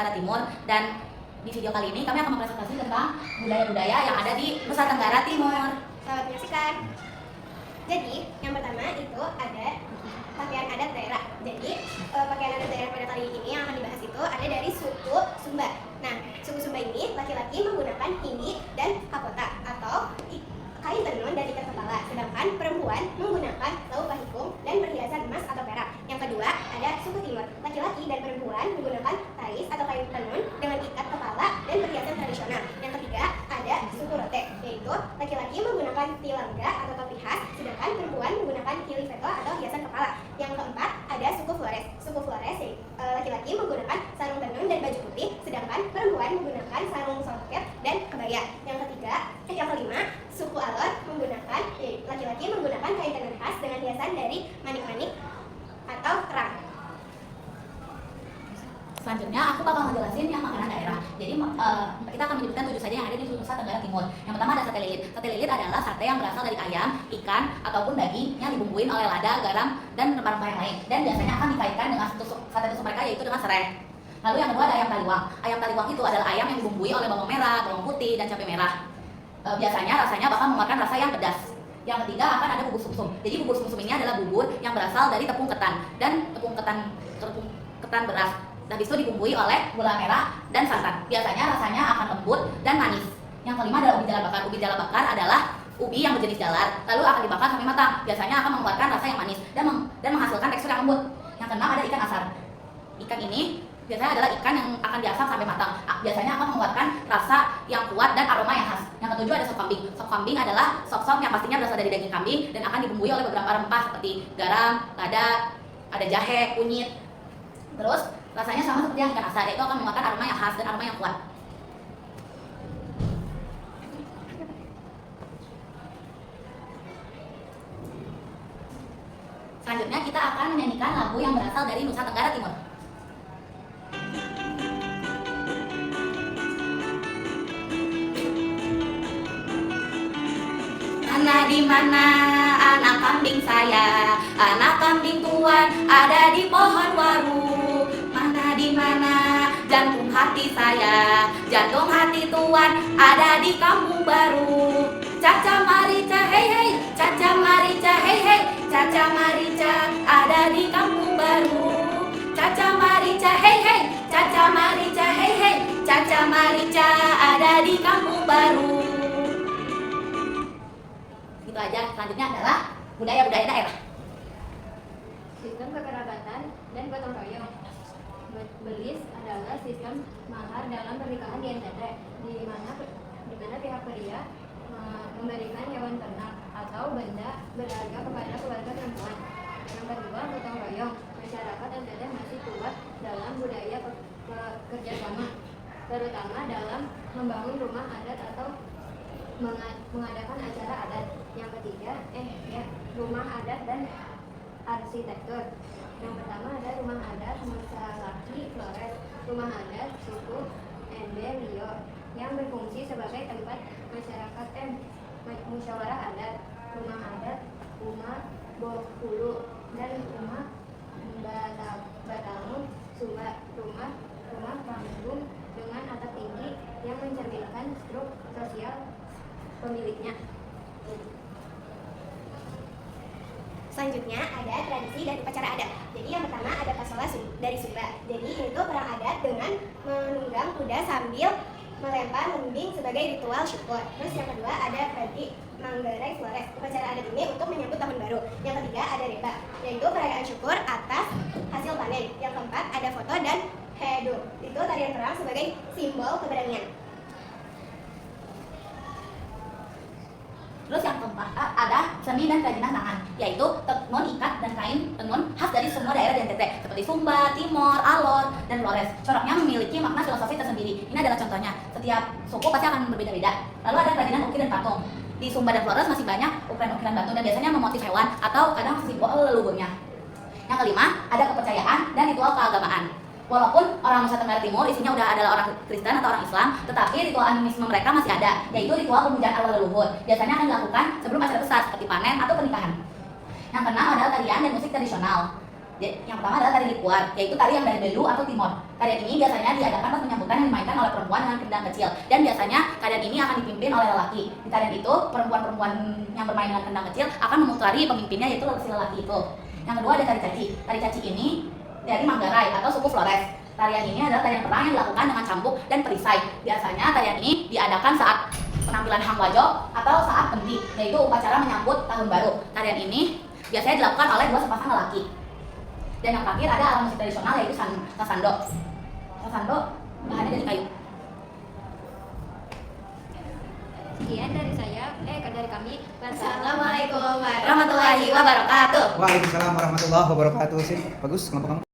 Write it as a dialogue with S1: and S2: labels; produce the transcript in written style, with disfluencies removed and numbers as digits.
S1: Tenggara Timur. Dan di video kali ini kami akan mempresentasi tentang budaya-budaya yang ada di Nusa Tenggara Timur.
S2: Selamat menyaksikan. Jadi, yang pertama itu ada pakaian adat daerah. Jadi, pakaian adat daerah pada kali ini yang akan dibahas itu ada dari suku Sumba. Nah, suku Sumba ini laki-laki menggunakan hindi dan kapota atau kain tenun dan ikat kepala, sedangkan perempuan menggunakan lau pahikung dan perhiasan emas atau perak. Yang kedua, ada suku Timur. Laki-laki dan perempuan menggunakan tais atau kain tenun dengan ikat kepala dan perhiasan tradisional. Yang ketiga, ada suku Rote, yaitu laki-laki menggunakan tilangga atau topi khas, sedangkan perempuan menggunakan kiliveto atau hiasan kepala. Yang keempat, ada suku Flores. Suku Flores, laki-laki menggunakan sarung tenun dan baju putih, sedangkan perempuan menggunakan sarung songket dan kebaya. Yang kelima, suku Alor menggunakan laki-laki menggunakan kain tenun khas dengan hiasan dari manik-manik atau kerang.
S1: Selanjutnya aku bakal ngejelasin yang makanan daerah. Jadi kita akan menyebutkan 7 saja yang ada di Nusa Tenggara Timur. Yang pertama ada sate lilit. Sate lilit adalah sate yang berasal dari ayam, ikan, ataupun daging yang dibumbuin oleh lada, garam, dan rempah-rempah yang lain. Dan biasanya akan dikaitkan dengan sate tusuk mereka, yaitu dengan serai. Lalu yang kedua ada ayam taliwang. Ayam taliwang itu adalah ayam yang dibumbui oleh bawang merah, bawang putih, dan cabai merah. Biasanya rasanya bakal mengeluarkan rasa yang pedas. Yang ketiga akan ada bubur sumsum. Jadi bubur sumsum ini adalah bubur yang berasal dari tepung ketan dan tepung ketan beras. Dan itu dibumbui oleh gula merah dan santan. Biasanya rasanya akan lembut dan manis. Yang kelima adalah ubi jalar bakar. Ubi jalar bakar adalah ubi yang berjenis jalar, lalu akan dibakar sampai matang. Biasanya akan mengeluarkan rasa yang manis dan menghasilkan tekstur yang lembut. Yang keenam ada ikan asar. Ikan ini biasanya adalah ikan yang akan diasap sampai matang. Biasanya akan mengeluarkan rasa yang kuat dan aroma yang khas. Yang ketujuh ada sop kambing. Sop kambing adalah sop yang pastinya berasal dari daging kambing dan akan dibumbui oleh beberapa rempah seperti garam, lada, ada jahe, kunyit. Terus rasanya sama seperti yang ikan asar, yaitu akan mengeluarkan aroma yang khas dan aroma yang kuat. Selanjutnya kita akan menyanyikan lagu yang berasal dari Nusa Tenggara Timur. Di mana anak kambing saya, anak kambing tuan ada di pohon waru. Mana di mana jantung hati saya, jantung hati tuan ada di kampung baru. Caca marica hei hei, caca marica hei hei, caca marica ada di kampung baru. Caca marica hei hei, caca marica hei hei, caca marica ada di kampung baru. Itu aja. Selanjutnya adalah budaya-budaya daerah.
S3: Sistem kekerabatan dan gotong royong. Belis adalah sistem mahar dalam pernikahan di NTT, di mana pihak pria memberikan hewan ternak atau benda berharga kepada keluarga perempuan. Yang kedua, gotong royong. Masyarakat NTT masih kuat dalam budaya kerjasama, terutama dalam membangun rumah adat atau mengadakan acara adat. Yang ketiga, rumah adat dan arsitektur. Yang pertama ada rumah adat Musalaki Flores, rumah adat suku Ende Lio yang berfungsi sebagai tempat masyarakat musyawarah adat, rumah adat Uma Bokulu, dan rumah Batamu Sumba, rumah panggung dengan atap tinggi yang mencerminkan struktur sosial pemiliknya.
S2: Selanjutnya ada tradisi dan upacara adat. Jadi yang pertama ada pasola dari Sumba. Jadi itu perang adat dengan menunggang kuda sambil melempar lembing sebagai ritual syukur. Terus yang kedua ada tradisi Manggarai Flores. Upacara adat ini untuk menyambut tahun baru. Yang ketiga ada reba, yaitu perayaan syukur atas hasil panen. Yang keempat ada foto dan hedu. Itu tarian perang sebagai simbol keberanian.
S1: Terus yang keempat ada seni dan kerajinan tangan, yaitu tenun ikat dan kain tenun khas dari semua daerah di NTT seperti Sumba, Timor, Alor, dan Flores. Coraknya memiliki makna filosofi tersendiri. Ini adalah contohnya. Setiap suku pasti akan berbeda-beda. Lalu ada kerajinan ukir dan patung. Di Sumba dan Flores masih banyak ukiran-ukiran batu dan biasanya memotif hewan atau kadang simbol leluhurnya. Yang kelima ada kepercayaan dan ritual keagamaan. Walaupun orang Nusa Tenggara Timur isinya udah adalah orang Kristen atau orang Islam, tetapi ritual animisme mereka masih ada, yaitu ritual pemujaan arwah leluhur. Biasanya akan dilakukan sebelum acara besar seperti panen atau pernikahan. Yang keenam adalah tarian dan musik tradisional. Yang pertama adalah tari lipuar, yaitu tari yang dari Belu atau Timor. Tarian ini biasanya diadakan pas penyambutan yang dimainkan oleh perempuan dengan kendang kecil, dan biasanya tarian ini akan dipimpin oleh lelaki. Di tarian itu, perempuan-perempuan yang bermain dengan kendang kecil akan memutari pemimpinnya, yaitu si lelaki itu. Yang kedua ada tari caci. Tari caci ini dari Manggarai atau suku Flores. Tarian ini adalah tarian perang yang dilakukan dengan cambuk dan perisai. Biasanya tarian ini diadakan saat penampilan Hang Wajo atau saat Penti, yaitu upacara menyambut tahun baru. Tarian ini biasanya dilakukan oleh dua sepasang lelaki. Dan yang terakhir ada alat musik tradisional, yaitu sasando. Sasando bahannya dari kayu.
S3: Sekian dari saya, dari kami.
S2: Assalamualaikum
S1: Warahmatullahi wabarakatuh.
S4: Waalaikumsalam warahmatullahi wabarakatuh. Sip, bagus kelompok kamu.